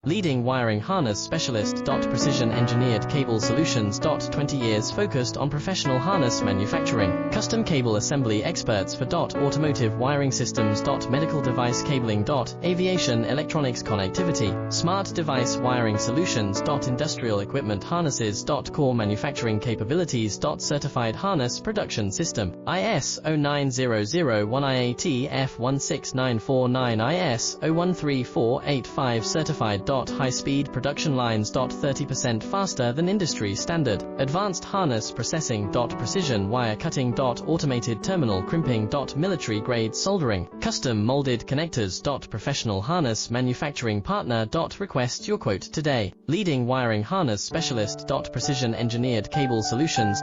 Leading wiring harness specialist. Precision engineered cable solutions. 20 years focused on professional harness manufacturing. Custom cable assembly experts for automotive wiring systems. Medical device cabling. Aviation electronics connectivity. Smart device wiring solutions. Industrial equipment harnesses. Core manufacturing capabilities. Certified harness production system. IS 09001 IATF 16949 IS 013485 certified. High-speed production lines. 30% faster than industry standard. Advanced harness processing. Precision wire cutting. Automated terminal crimping. Military-grade soldering. Custom molded connectors. Professional harness manufacturing partner. Request your quote today. Leading wiring harness specialist. Precision engineered cable solutions.